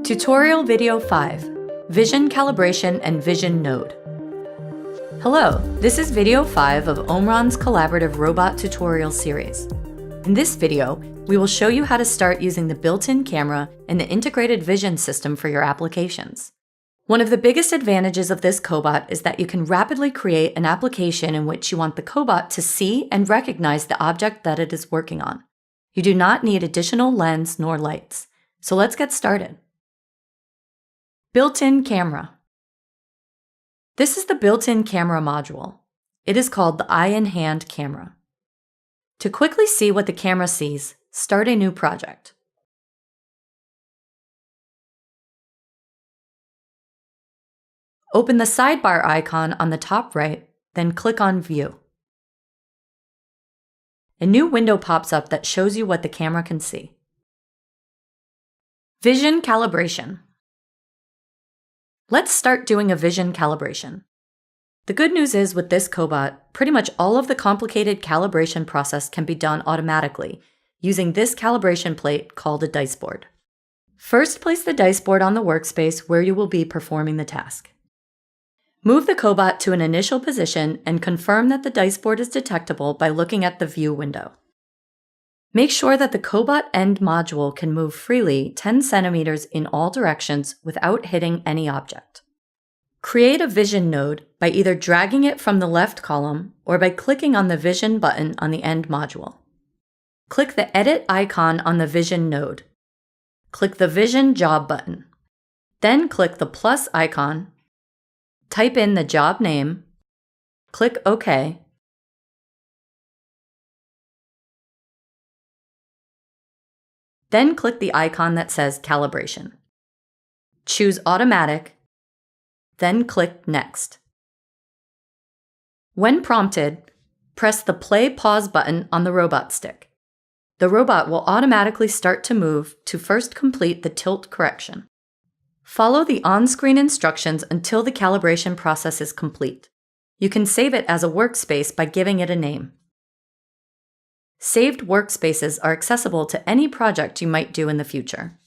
Tutorial Video 5, Vision Calibration and Vision Node. Hello, this is Video 5 of Omron's collaborative robot tutorial series. In this video, we will show you how to start using the built-in camera and the integrated vision system for your applications. One of the biggest advantages of this cobot is that you can rapidly create an application in which you want the cobot to see and recognize the object that it is working on. You do not need additional lens nor lights. So let's get started. Built-in camera. This is the built-in camera module. It is called the eye-in-hand camera. To quickly see what the camera sees, start a new project. Open the sidebar icon on the top right, then click on View. A new window pops up that shows you what the camera can see. Vision calibration. Let's start doing a vision calibration. The good news is with this cobot, pretty much all of the complicated calibration process can be done automatically using this calibration plate called a dice board. First, place the dice board on the workspace where you will be performing the task. Move the cobot to an initial position and confirm that the dice board is detectable by looking at the view window. Make sure that the cobot end module can move freely 10 centimeters in all directions without hitting any object. Create a vision node by either dragging it from the left column or by clicking on the vision button on the end module. Click the edit icon on the vision node. Click the vision job button. Then click the plus icon. Type in the job name. Click OK. Then click the icon that says Calibration. Choose Automatic, then click Next. When prompted, press the Play/Pause button on the robot stick. The robot will automatically start to move to first complete the tilt correction. Follow the on-screen instructions until the calibration process is complete. You can save it as a workspace by giving it a name. Saved workspaces are accessible to any project you might do in the future.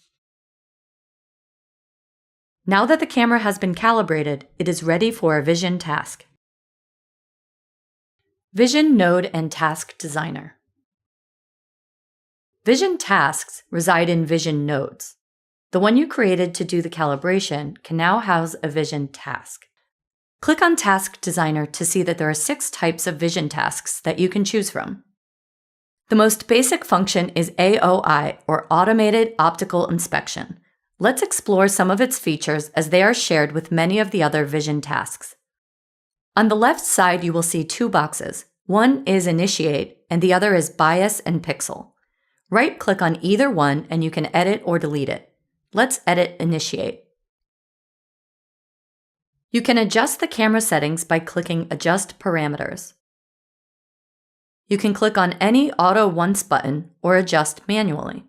Now that the camera has been calibrated, it is ready for a vision task. Vision Node and Task Designer. Vision tasks reside in vision nodes. The one you created to do the calibration can now house a vision task. Click on Task Designer to see that there are 6 types of vision tasks that you can choose from. The most basic function is AOI, or Automated Optical Inspection. Let's explore some of its features as they are shared with many of the other vision tasks. On the left side, you will see 2 boxes. One is Initiate, and the other is Bias and Pixel. Right-click on either one, and you can edit or delete it. Let's edit Initiate. You can adjust the camera settings by clicking Adjust Parameters. You can click on any Auto Once button or adjust manually.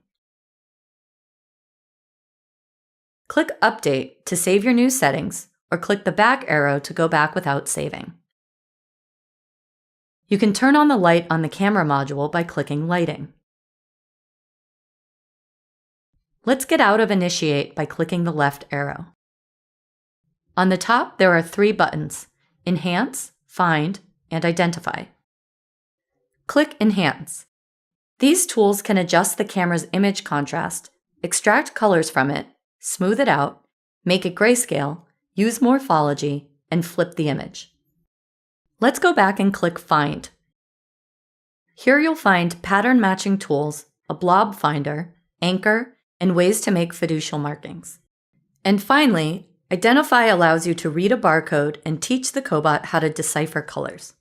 Click Update to save your new settings, or click the back arrow to go back without saving. You can turn on the light on the camera module by clicking Lighting. Let's get out of Initiate by clicking the left arrow. On the top, there are 3 buttons: Enhance, Find, and Identify. Click Enhance. These tools can adjust the camera's image contrast, extract colors from it, smooth it out, make it grayscale, use morphology, and flip the image. Let's go back and click Find. Here you'll find pattern matching tools, a blob finder, anchor, and ways to make fiducial markings. And finally, Identify allows you to read a barcode and teach the cobot how to decipher colors.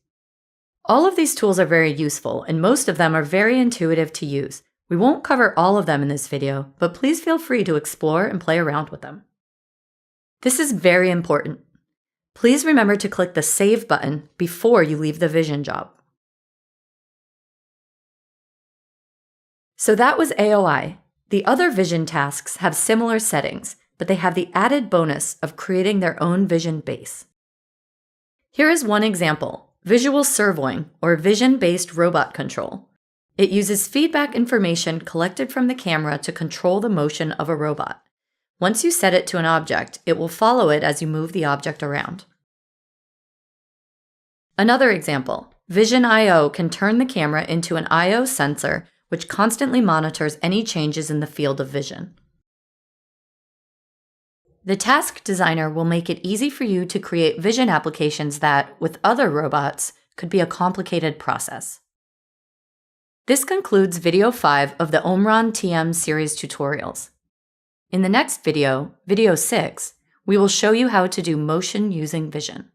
All of these tools are very useful, and most of them are very intuitive to use. We won't cover all of them in this video, but please feel free to explore and play around with them. This is very important. Please remember to click the Save button before you leave the vision job. So that was AOI. The other vision tasks have similar settings, but they have the added bonus of creating their own vision base. Here is one example. Visual servoing, or vision-based robot control. It uses feedback information collected from the camera to control the motion of a robot. Once you set it to an object, it will follow it as you move the object around. Another example, Vision I/O can turn the camera into an I/O sensor which constantly monitors any changes in the field of vision. The Task Designer will make it easy for you to create vision applications that, with other robots, could be a complicated process. This concludes video 5 of the Omron TM series tutorials. In the next video, video 6, we will show you how to do motion using vision.